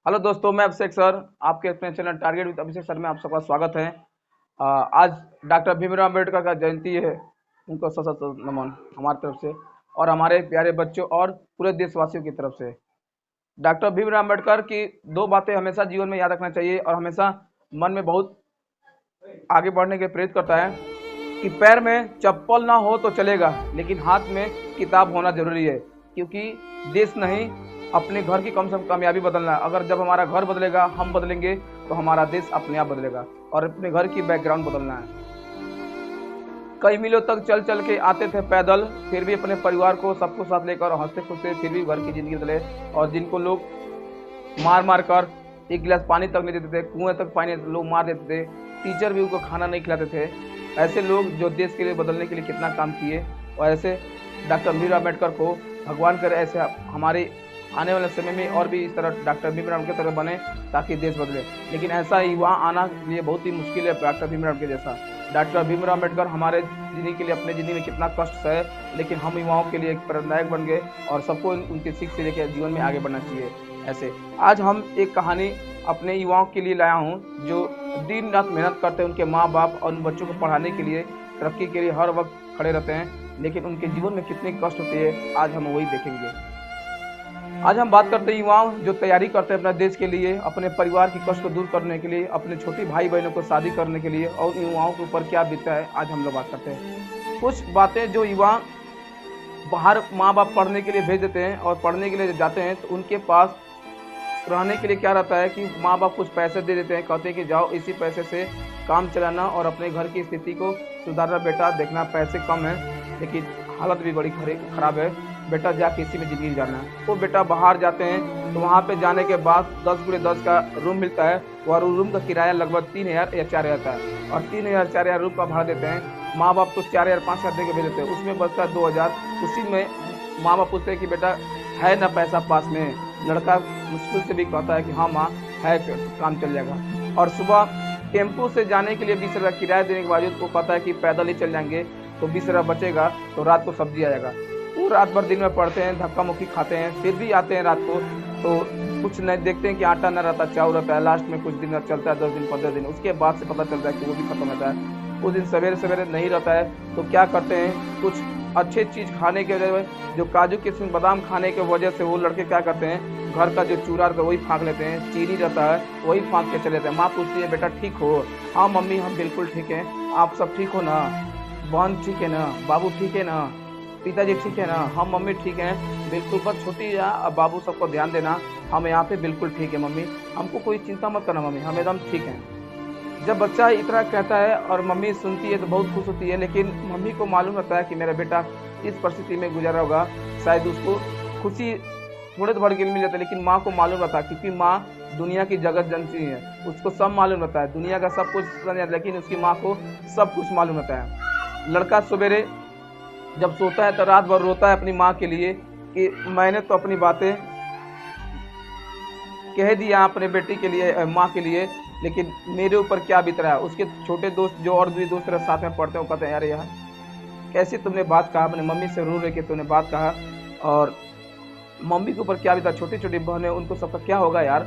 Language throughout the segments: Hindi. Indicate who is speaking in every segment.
Speaker 1: हेलो दोस्तों, मैं अभिषेक सर आपके अपने channel target with Abhishek sir में आप सबका स्वागत है। आज डॉक्टर भीमराव अम्बेडकर का जयंती है। उनको सत सत नमन हमारी तरफ से और हमारे प्यारे बच्चों और पूरे देशवासियों की तरफ से। डॉक्टर भीमराव अम्बेडकर की दो बातें हमेशा जीवन में याद रखना चाहिए और हमेशा मन में बहुत आगे बढ़ने के प्रेरित करता है कि पैर में चप्पल ना हो तो चलेगा, लेकिन हाथ में किताब होना जरूरी है। क्योंकि देश नहीं, अपने घर की कम से कम कामयाबी बदलना है। अगर जब हमारा घर बदलेगा, हम बदलेंगे, तो हमारा देश अपने आप बदलेगा। और अपने घर की बैकग्राउंड बदलना है। कई मीलों तक चल चल के आते थे पैदल, फिर भी अपने परिवार को सबको साथ लेकर हंसते खुशते फिर भी घर की जिंदगी बदले। और जिनको लोग मार मार कर एक गिलास पानी तक नहीं देते थे, कुएं तक पानी लोग मार देते थे, टीचर भी उनको खाना नहीं खिलाते थे। ऐसे लोग जो देश के लिए बदलने के लिए कितना काम किए, और ऐसे डॉक्टर भीमराव अम्बेडकर को भगवान करे ऐसे हमारे आने वाले समय में और भी इस तरह डॉक्टर भीमराव की तरह बने, ताकि देश बदले। लेकिन ऐसा युवा आना लिए बहुत ही मुश्किल है डॉक्टर भीमराव के जैसा। डॉक्टर भीमराव अम्बेडकर हमारे जिंदगी के लिए अपने जिंदगी में कितना कष्ट सहे, लेकिन हम युवाओं के लिए एक प्रेरणादायक बन गए और सबको उनकी सीख से लेकर जीवन में आगे बढ़ना चाहिए। ऐसे आज हम एक कहानी अपने युवाओं के लिए लाया हूँ, जो दिन रात मेहनत करते हैं। उनके माँ बाप और उन बच्चों को पढ़ाने के लिए, तरक्की के लिए हर वक्त खड़े रहते हैं, लेकिन उनके जीवन में कितनी कष्ट होती है, आज हम वही देखेंगे। आज हम बात करते हैं युवाओं जो तैयारी करते हैं अपने देश के लिए, अपने परिवार की कष्ट को दूर करने के लिए, अपने छोटी भाई बहनों को शादी करने के लिए, और युवाओं के ऊपर क्या बीतता है, आज हम लोग बात करते हैं। कुछ बातें जो युवा बाहर माँ बाप पढ़ने के लिए भेज देते हैं और पढ़ने के लिए जाते हैं, तो उनके पास रहने के लिए क्या रहता है कि माँ बाप कुछ पैसे दे देते हैं, कहते हैं कि जाओ इसी पैसे से काम चलाना और अपने घर की स्थिति को सुधारना। बेटा देखना पैसे कम है, लेकिन हालत भी बड़ी खराब है, बेटा जाके इसी में ज़िंदगी गुजारना है। तो बेटा बाहर जाते हैं, तो वहाँ पे जाने के बाद 10x10 का रूम मिलता है, और रूम का किराया लगभग 3000 या 4000 का है, और 3000 4000 रूम का भाड़ा देते हैं। माँ बाप तो 4000 5000 दे के भेज देते हैं, उसमें बचता है 2000। उसी में माँ बाप पूछते हैं कि बेटा है ना पैसा पास में। लड़का मुश्किल से भी कहता है कि हाँ माँ है, काम चल जाएगा। और सुबह टेम्पो से जाने के लिए 20 रुपया किराया देने के बावजूद वो कहता है कि पैदल ही चल जाएंगे, तो 20 रुपया बचेगा, तो रात को सब्जी आ जाएगा। वो रात भर दिन में पढ़ते हैं, धक्का मुक्की खाते हैं, फिर भी आते हैं रात को, तो कुछ नहीं देखते हैं कि आटा न रहता, चावल रहता है। लास्ट में कुछ दिन चलता है, 10 दिन 15 दिन, उसके बाद से पता चलता है कि वो भी खत्म होता है। उस दिन सवेरे सवेरे नहीं रहता है, तो क्या करते हैं, कुछ अच्छे चीज़ खाने के वजह जो काजू किशमिश बादाम खाने की वजह से वो लड़के क्या करते हैं, घर का जो चूरा रहता है वही फाँक लेते हैं, चीनी रहता है वही फाँक के चले जाते हैं। माँ पूछती है बेटा ठीक हो? हाँ मम्मी हम बिल्कुल ठीक हैं, आप सब ठीक हो ना? बहन ठीक है ना? बाबू ठीक है ना? पिताजी ठीक है ना? हम मम्मी ठीक हैं बिल्कुल, बस छोटी है, अब बाबू सबको ध्यान देना, हम यहाँ पे बिल्कुल ठीक है मम्मी, हमको कोई चिंता मत करना मम्मी, हम एकदम ठीक हैं। जब बच्चा इतना कहता है और मम्मी सुनती है तो बहुत खुश होती है, लेकिन मम्मी को मालूम रहता है कि मेरा बेटा इस परिस्थिति में गुजरा होगा, शायद उसको खुशी थोड़े भर के लिए मिल जाता है, लेकिन माँ को मालूम रहता है, क्योंकि माँ दुनिया की जगत जनती है, उसको सब मालूम रहता है, दुनिया का सब कुछ, लेकिन उसकी माँ को सब कुछ मालूम रहता है। लड़का सवेरे जब सोता है तो रात भर रोता है अपनी माँ के लिए कि मैंने तो अपनी बातें कह दिया अपने बेटी के लिए, माँ के लिए, लेकिन मेरे ऊपर क्या बीत रहा है। उसके छोटे दोस्त जो और भी दोस्त साथ में पढ़ते हैं, वो कहते हैं यार यार कैसे तुमने बात कहा, अपने मम्मी से रो रहे कि तुमने बात कहा, और मम्मी के ऊपर क्या बीता, छोटी छोटी बहनें, उनको सबका क्या होगा यार,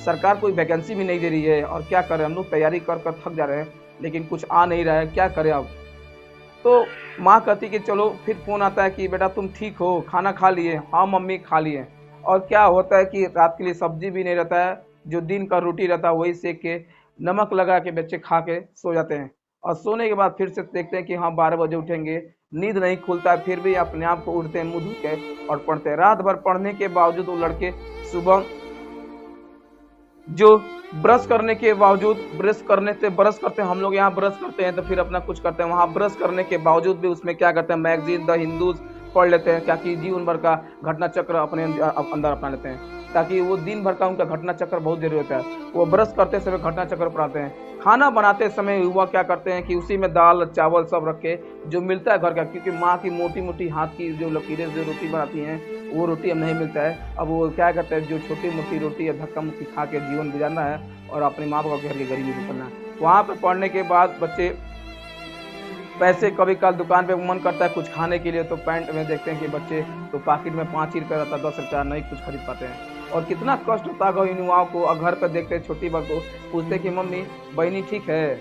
Speaker 1: सरकार कोई वैकेंसी भी नहीं दे रही है, और क्या करें हम लोग, तैयारी कर कर थक जा रहे हैं, लेकिन कुछ आ नहीं रहा है, क्या करें अब। तो माँ कहती कि चलो, फिर फ़ोन आता है कि बेटा तुम ठीक हो, खाना खा लिए? हाँ मम्मी खा लिए। और क्या होता है कि रात के लिए सब्जी भी नहीं रहता है, जो दिन का रोटी रहता है वही सेक के नमक लगा के बच्चे खा के सो जाते हैं। और सोने के बाद फिर से देखते हैं कि हाँ 12 बजे उठेंगे, नींद नहीं खुलता है, फिर भी अपने आप को उठते हैं मुँह धो के और पढ़ते हैं। रात भर पढ़ने के बावजूद वो लड़के सुबह जो ब्रश करने के बावजूद, ब्रश करने से ब्रश करते हैं, हम लोग यहाँ ब्रश करते हैं तो फिर अपना कुछ करते हैं, वहाँ ब्रश करने के बावजूद भी उसमें क्या करते हैं, मैगजीन द हिंदूज पढ़ लेते हैं, ताकि जीवन भर का घटना चक्र अपने अंदर अपना लेते हैं, ताकि वो दिन भर का उनका घटना चक्र बहुत जरूरी होता है। वो ब्रश करते समय घटना चक्र पढ़ाते हैं। खाना बनाते समय युवा क्या करते हैं कि उसी में दाल चावल सब रख के जो मिलता है घर का, क्योंकि माँ की मोटी मोटी हाथ की जो लकीरें जो रोटी बनाती हैं, वो रोटी अब नहीं मिलता है। अब वो क्या करते हैं, जो छोटी मोटी रोटी या धक्का मुक्की खा के जीवन गुजारना है और अपने माँ बाप के घर की गरीबी निकलना है। वहाँ पे पढ़ने के बाद बच्चे पैसे, कभी कल दुकान पे मन करता है कुछ खाने के लिए, तो पैंट में देखते हैं कि बच्चे तो पॉकेट में 5 ही रुपये रहता है, 10 रुपया नहीं कुछ खरीद पाते हैं। और कितना कष्ट होता होगा इन युवाओं को। और घर पर देखते छोटी बहन को पूछते कि मम्मी बहनी ठीक है,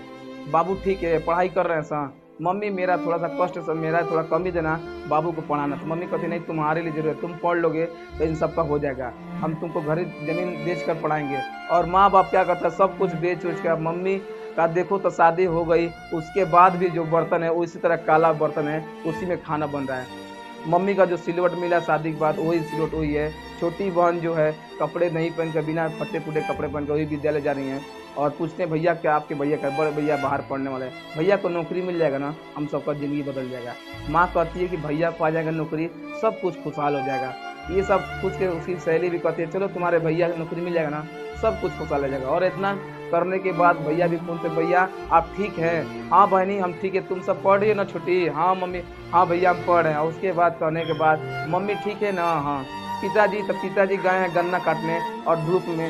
Speaker 1: बाबू ठीक है, पढ़ाई कर रहे हैं सा, मम्मी मेरा थोड़ा सा कष्ट सब मेरा थोड़ा कम ही देना बाबू को पढ़ाना। तो मम्मी कहती नहीं तुम्हारे लिए जरूरत है, तुम पढ़ लोगे तो इन सबका हो जाएगा, हम तुमको घर ज़मीन बेच कर पढ़ाएंगे। और माँ बाप क्या करता है, सब कुछ बेच उच कर। मम्मी का देखो तो शादी हो गई, उसके बाद भी जो बर्तन है उसी तरह काला बर्तन है, उसी में खाना बन रहा है। मम्मी का जो सिलवट मिला शादी के बाद वही सिलवट वही है। छोटी बहन जो है कपड़े नहीं पहन कर, बिना फटे फूटे कपड़े पहन कर वही विद्यालय जा रही हैं। और पूछते हैं भैया क्या आपके भैया का, बड़े भैया बाहर पढ़ने वाले हैं, भैया को नौकरी मिल जाएगा ना, हम सबका ज़िंदगी बदल जाएगा। माँ कहती है कि भैया को आ जाएगा नौकरी, सब कुछ खुशहाल हो जाएगा। ये सब कुछ के उसकी सहेली भी कहती है चलो तुम्हारे भैया को नौकरी मिल जाएगा ना, सब कुछ खुशहाल हो जाएगा। और इतना करने के बाद भैया भी पूछते भैया आप ठीक हैं, हाँ बहनी हम ठीक है, तुम सब पढ़ रही हो ना छोटी, हाँ मम्मी हाँ भैया हम पढ़ रहे हैं। उसके बाद कहने के बाद मम्मी ठीक है ना, हाँ। पिताजी तो पिताजी गए हैं गन्ना काटने और धूप में।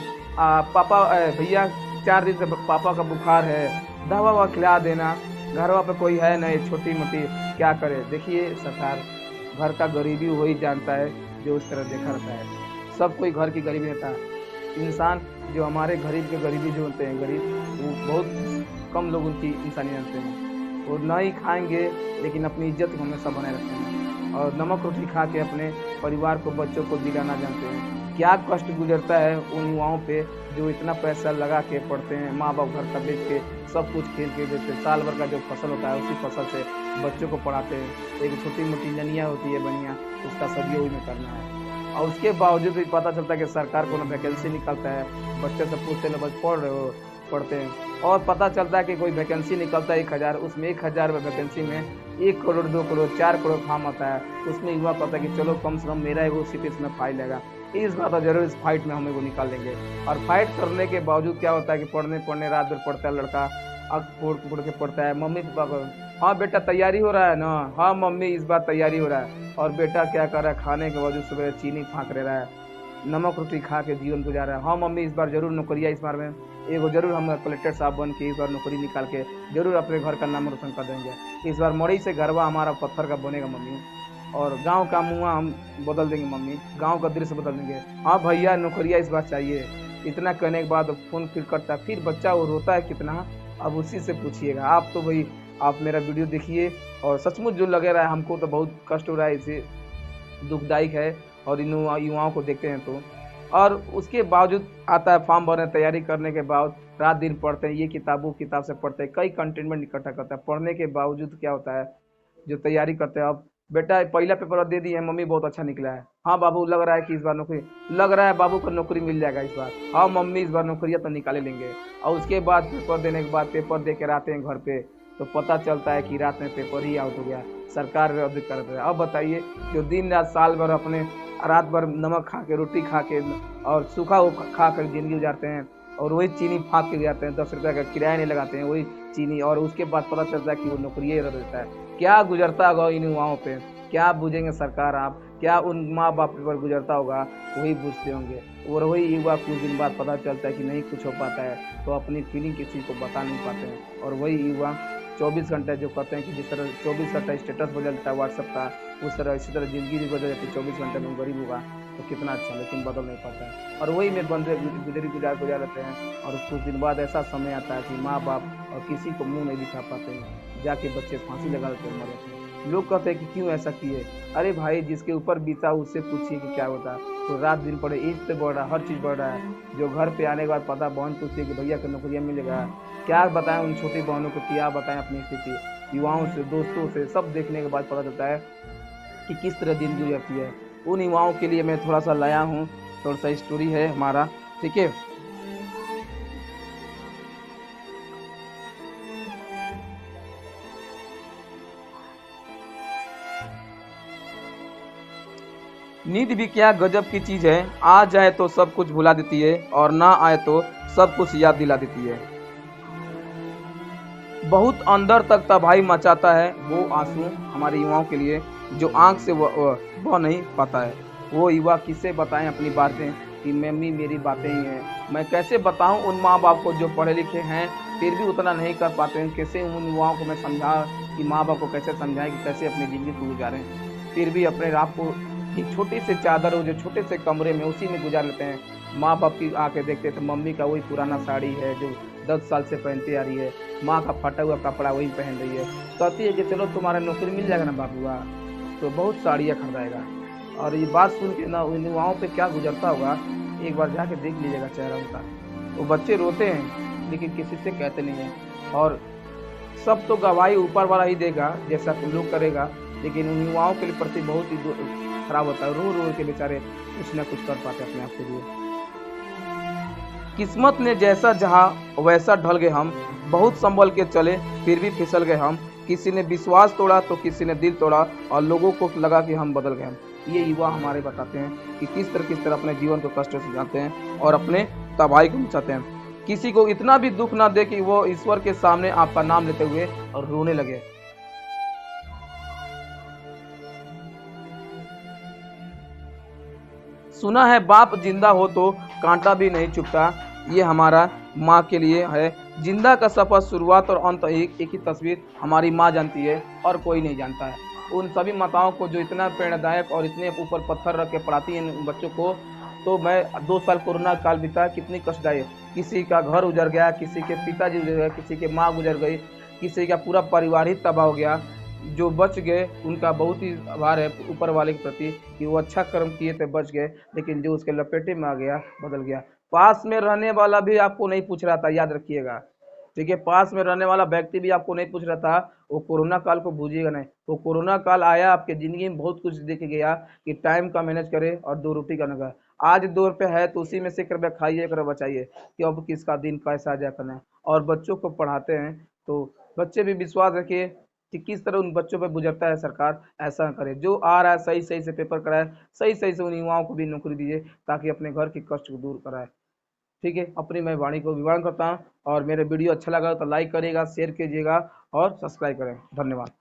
Speaker 1: पापा भैया 4 दिन से पापा का बुखार है, दवा ववा खिला देना, घरवा पे कोई है नहीं, छोटी मोटी क्या करे। देखिए सरकार, घर का गरीबी वही जानता है जो उस तरह देखा रहता है। सब कोई घर की गरीबी रहता है। इंसान जो हमारे गरीब के गरीबी जो होते हैं गरीब, वो बहुत कम लोग उनकी इंसानी जानते हैं। वो ना ही खाएंगे लेकिन अपनी इज्जत को हमेशा बनाए रखते हैं और नमक रोटी खा के अपने परिवार को बच्चों को दिलाना जानते हैं। क्या कष्ट गुजरता है उन युवाओं पे जो इतना पैसा लगा के पढ़ते हैं, माँ बाप घर का बेच के सब कुछ खेल के देते, साल भर का जो फसल होता है उसी फसल से बच्चों को पढ़ाते हैं। एक छोटी मोटी जनिया होती है बनिया, उसका सब्जी वही में करना है। और उसके बावजूद भी पता चलता है कि सरकार को ना वैकेंसी निकलता है, बच्चे से पूछते हैं बस पढ़ रहे हो, पढ़ते हैं। और पता चलता है कि कोई वैकेंसी निकलता है 1000, उसमें 1000 वैकेंसी में 1 करोड़ 2 करोड़ 4 करोड़ फॉर्म आता है। उसमें युवा कहता है कि चलो कम से कम मेरा वो सीट इसमें फाइल लेगा, इस बार तो जरूर इस फाइट में हमें वो निकाल लेंगे। और फाइट करने के बावजूद क्या होता है कि पढ़ने रात भर पढ़ता है लड़का, अग फोड़ के पढ़ता है। मम्मी पापा को हाँ बेटा तैयारी हो रहा है ना, हाँ मम्मी इस बार तैयारी हो रहा है। और बेटा क्या कर रहा है, खाने के बावजूद सुबह चीनी फाँक ले रहा है, नमक रोटी खा के जीवन गुजार रहा है। हाँ मम्मी इस बार जरूर नौकरियाँ, इस बार में एगो जरूर हम कलेक्टर साहब बन के इस बार नौकरी निकाल के जरूर अपने घर का नाम रोशन कर देंगे। इस बार मड़ई से घरवा हमारा पत्थर का बनेगा मम्मी, और गांव का मुँह हम बदल देंगे मम्मी, गांव का दृश्य बदल देंगे। हाँ भैया नौकरियाँ इस बार चाहिए। इतना कहने के बाद फ़ोन फिर करता है, फिर बच्चा वो रोता है कितना, अब उसी से पूछिएगा आप। तो भाई आप मेरा वीडियो देखिए और सचमुच जो लगे रहा है, हमको तो बहुत कष्ट हो रहा है, इसे दुखदायक है। और इन युवाओं को देखते हैं तो, और उसके बावजूद आता है फॉर्म भरने तैयारी करने के बाद रात दिन पढ़ते हैं, ये किताब से पढ़ते हैं, कई कंटेनमेंट इकट्ठा करते हैं। पढ़ने के बावजूद क्या होता है, जो तैयारी करते हैं, अब बेटा पहला पेपर दे दिए हैं मम्मी बहुत अच्छा निकला है, हाँ बाबू लग रहा है कि इस बार नौकरी, लग रहा है बाबू को नौकरी मिल जाएगा इस बार, हाँ मम्मी इस बार नौकरियाँ तो निकाले लेंगे। और उसके बाद पेपर देने के बाद पेपर दे के आते हैं घर पे, तो पता चलता है कि रात में पेपर ही आउट हो गया, सरकार रद्द कर रही है। अब बताइए जो दिन रात साल भर अपने रात भर नमक खा के रोटी खा के और सूखा खा कर ज़िंदगी गुजारते हैं, और वही चीनी फाँक के जाते हैं, 10 रुपये का किराया नहीं लगाते हैं वही चीनी, और उसके बाद पता चलता है कि वो नौकरी रद्द देता है। क्या गुजरता होगा इन युवाओं पे, क्या बूझेंगे सरकार आप, क्या उन माँ बाप पर गुजरता होगा वही बूझते होंगे। और वही युवा कुछ दिन बाद पता चलता है कि नहीं कुछ हो पाता है, तो अपनी फीलिंग किसी को बता नहीं पाते हैं। और वही युवा 24 घंटे जो कहते हैं कि जिस तरह 24 घंटा स्टेटस बदलता है व्हाट्सएप का, उस तरह इसी तरह ज़िंदगी भी बदल जाती है। 24 घंटे में गरीब होगा तो कितना अच्छा, लेकिन बदल नहीं पाता है। और वही में बंदे गुजर रहते हैं। और कुछ दिन बाद ऐसा समय आता है कि माँ बाप और किसी को मुंह नहीं दिखा पाते हैं, जाके बच्चे फांसी लगा देते हैं, मर जाते हैं। लोग कहते हैं कि क्यों ऐसा किए, अरे भाई जिसके ऊपर बीता उससे पूछिए कि क्या होता है। तो रात दिन पड़े एज पे बढ़ रहा है, हर चीज़ बढ़ रहा है। जो घर पे आने के बाद पता बहन पूछती है कि भैया को नौकरियाँ मिलेगा, क्या बताएं उन छोटी बहनों को, क्या बताएं अपनी स्थिति। युवाओं से दोस्तों से सब देखने के बाद पता चलता है कि किस तरह दिन गुजरती है। उन युवाओं के लिए मैं थोड़ा सा लाया हूँ, थोड़ा सा स्टोरी है हमारा, ठीक है। नींद भी क्या गजब की चीज़ है, आ जाए तो सब कुछ भुला देती है और ना आए तो सब कुछ याद दिला देती है। बहुत अंदर तक तबाही मचाता है वो आंसू हमारे युवाओं के लिए, जो आंख से बह नहीं पाता है। वो युवा किसे बताएं अपनी बातें कि मम्मी मेरी बातें ही हैं। मैं कैसे बताऊं उन माँ बाप को जो पढ़े लिखे हैं फिर भी उतना नहीं कर पाते हैं। कैसे उन युवाओं को मैं समझा कि माँ बाप को कैसे समझाएं कि कैसे अपनी ज़िंदगी को गुजारें, फिर भी अपने आप को एक छोटी सी चादर हो जो छोटे से कमरे में उसी में गुजार लेते हैं। माँ बाप की आके देखते हैं तो मम्मी का वही पुराना साड़ी है जो 10 साल से पहनती आ रही है, माँ का फटा हुआ कपड़ा वही पहन रही है। कहती है कि चलो तुम्हारा नौकरी मिल जाएगा ना बाबूआ, तो बहुत साड़ियाँ खरीदाएगा। और ये बात सुन के ना उन युवाओं पे क्या गुजरता होगा, एक बार जाके देख लीजिएगा चेहरा उनका। वो बच्चे रोते हैं लेकिन किसी से कहते नहीं हैं। और सब तो गवाही ऊपर वाला ही देगा जैसा तुम लोग करेगा, लेकिन उन युवाओं के लिए प्रति बहुत ही खराब होता है। रो रो के बेचारे कुछ ना कुछ कर पाते अपने आप के लिए। किस्मत ने जैसा जहा वैसा ढल गए हम, बहुत संभल के चले फिर भी फिसल गए हम। किसी ने विश्वास तोड़ा तो किसी ने दिल तोड़ा और लोगों को लगा कि हम बदल गए हम। ये युवा हमारे बताते हैं कि किस तरह अपने जीवन को कष्ट से जाते हैं और अपने तबाही को मचाते हैं। किसी को इतना भी दुख ना दे कि वो ईश्वर के सामने आपका नाम लेते हुए और रोने लगे। सुना है बाप जिंदा हो तो कांटा भी नहीं चुभता, ये हमारा माँ के लिए है। जिंदा का सफर शुरुआत और अंत एक ही तस्वीर हमारी माँ जानती है और कोई नहीं जानता है। उन सभी माताओं को जो इतना प्रेरणादायक और इतने ऊपर पत्थर रख के पढ़ाती हैं उन बच्चों को। तो मैं 2 साल कोरोना काल बीता, कितनी कष्टदायी, किसी का घर उजड़ गया, किसी के पिताजी उजड़ गए, किसी के माँ गुजर गई, किसी का पूरा परिवार ही तबाह हो गया। जो बच गए उनका बहुत ही आभार है ऊपर वाले के प्रति कि वो अच्छा कर्म किए थे बच गए, लेकिन जो उसके लपेटे में आ गया बदल गया। पास में रहने वाला भी आपको नहीं पूछ रहा था, याद रखिएगा, ठीक है। पास में रहने वाला व्यक्ति भी आपको नहीं पूछ रहा था। वो कोरोना काल को भूलिएगा नहीं। वो कोरोना काल आया आपके ज़िंदगी में बहुत कुछ देख गया कि टाइम का मैनेज करे और 2 रोटी का नगा। आज 2 रुपये है तो उसी में से कृपया खाइए, कर बचाइए कि अब किसका दिन कैसा जाए करना है। और बच्चों को पढ़ाते हैं तो बच्चे भी विश्वास रखिए कि किस तरह उन बच्चों पर गुजरता है सरकार, ऐसा करे। जो आ रहा है सही सही से पेपर कराए, सही सही से उन युवाओं को भी नौकरी दीजिए ताकि अपने घर के कष्ट को दूर कराए, ठीक है। अपनी मैं वाणी को विवरण करता हूँ और मेरे वीडियो अच्छा लगा तो लाइक करिएगा, शेयर कीजिएगा और सब्सक्राइब करें। धन्यवाद।